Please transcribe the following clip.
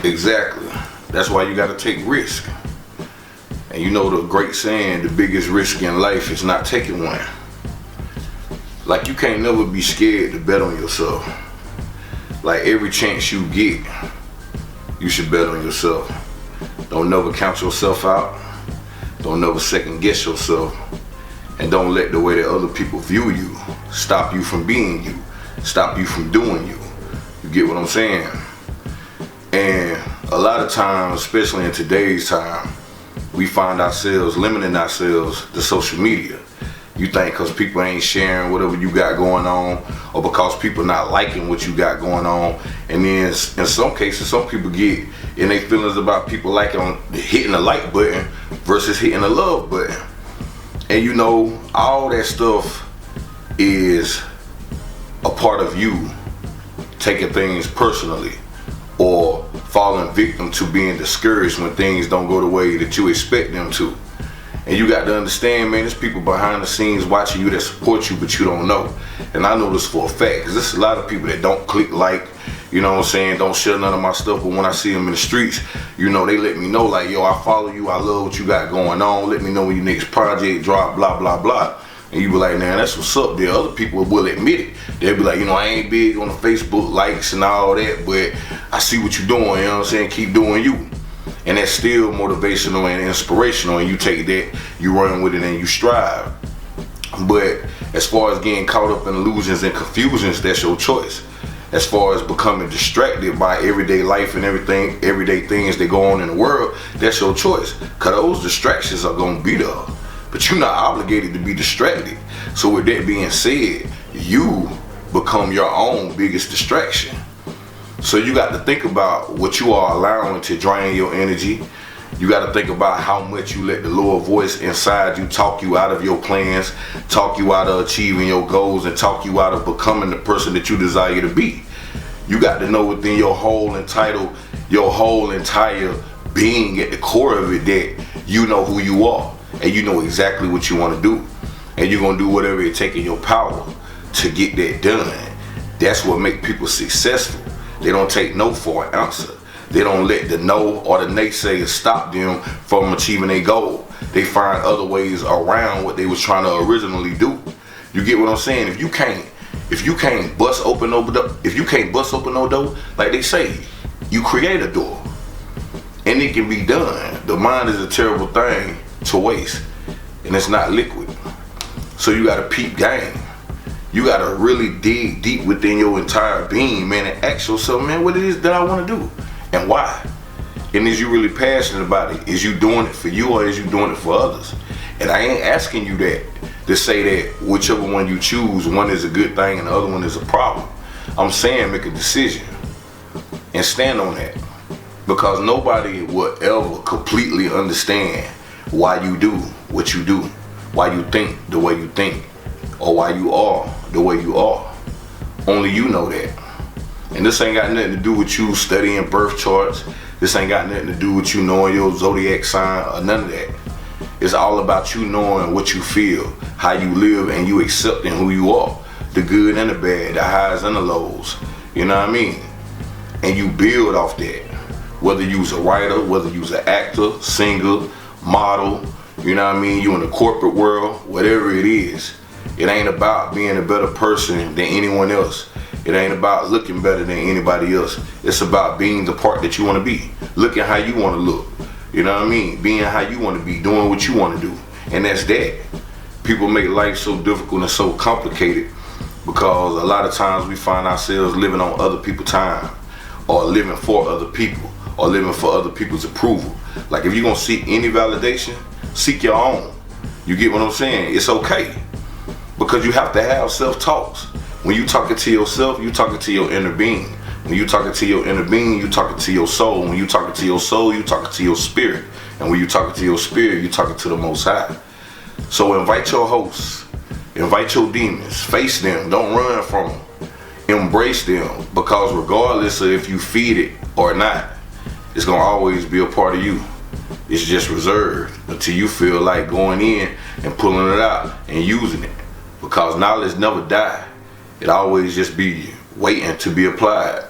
Exactly. That's why you gotta take risk. And you know the great saying, the biggest risk in life is not taking one. Like, you can't never be scared to bet on yourself. Like, every chance you get, you should bet on yourself. Don't never count yourself out. Don't never second guess yourself. And don't let the way that other people view you stop you from being you, stop you from doing you. You get what I'm saying? And a lot of times, especially in today's time, we find ourselves limiting ourselves to social media. You think because people ain't sharing whatever you got going on, or because people not liking what you got going on. And then in some cases, some people get in their feelings about people hitting the like button versus hitting the love button. And you know, all that stuff is a part of you taking things personally or falling victim to being discouraged when things don't go the way that you expect them to. And you got to understand, man, there's people behind the scenes watching you that support you, but you don't know. And I know this for a fact, because there's a lot of people that don't click like, you know what I'm saying, don't share none of my stuff, but when I see them in the streets, you know, they let me know, like, yo, I follow you, I love what you got going on, let me know when your next project drop, blah, blah, blah. And you be like, man, that's what's up there. Other people will admit it. They'll be like, you know, I ain't big on the Facebook likes and all that, but I see what you're doing, you know what I'm saying, keep doing you. And that's still motivational and inspirational, and you take that, you run with it, and you strive. But as far as getting caught up in illusions and confusions, that's your choice. As far as becoming distracted by everyday life and everything, everyday things that go on in the world, that's your choice. Because those distractions are going to be there. But you're not obligated to be distracted. So with that being said, you become your own biggest distraction. So you got to think about what you are allowing to drain your energy. You got to think about how much you let the lower voice inside you talk you out of your plans, talk you out of achieving your goals, and talk you out of becoming the person that you desire to be. You got to know within your whole entire being at the core of it that you know who you are and you know exactly what you want to do. And you're going to do whatever it takes in your power to get that done. That's what makes people successful. They don't take no for an answer. They don't let the no or the naysayers stop them from achieving their goal. They find other ways around what they was trying to originally do. You get what I'm saying? If you can't bust open no door, like they say, you create a door. And it can be done. The mind is a terrible thing to waste. And it's not liquid. So you gotta peep game. You gotta really dig deep within your entire being, man, and ask yourself, man, what it is that I wanna do and why? And is you really passionate about it? Is you doing it for you or is you doing it for others? And I ain't asking you that to say that whichever one you choose, one is a good thing and the other one is a problem. I'm saying make a decision and stand on that, because nobody will ever completely understand why you do what you do, why you think the way you think, or why you are the way you are. Only you know that. And this ain't got nothing to do with you studying birth charts. This ain't got nothing to do with you knowing your zodiac sign or none of that. It's all about you knowing what you feel, how you live, and you accepting who you are. The good and the bad, the highs and the lows. You know what I mean? And you build off that. Whether you's a writer, whether you's an actor, singer, model, you know what I mean? You in the corporate world, whatever it is. It ain't about being a better person than anyone else. It ain't about looking better than anybody else. It's about being the part that you want to be. Looking how you want to look. You know what I mean? Being how you want to be. Doing what you want to do. And that's that. People make life so difficult and so complicated because a lot of times we find ourselves living on other people's time, or living for other people, or living for other people's approval. Like, if you're going to seek any validation, seek your own. You get what I'm saying? It's okay. Because you have to have self-talks. When you talking to yourself, you talking to your inner being. When you talking to your inner being, you talking to your soul. When you talking to your soul, you talking to your spirit. And when you talking to your spirit, you talking to the Most High. So invite your hosts. Invite your demons. Face them. Don't run from them. Embrace them. Because regardless of if you feed it or not, it's going to always be a part of you. It's just reserved until you feel like going in and pulling it out and using it. Because knowledge never die. It always just be waiting to be applied.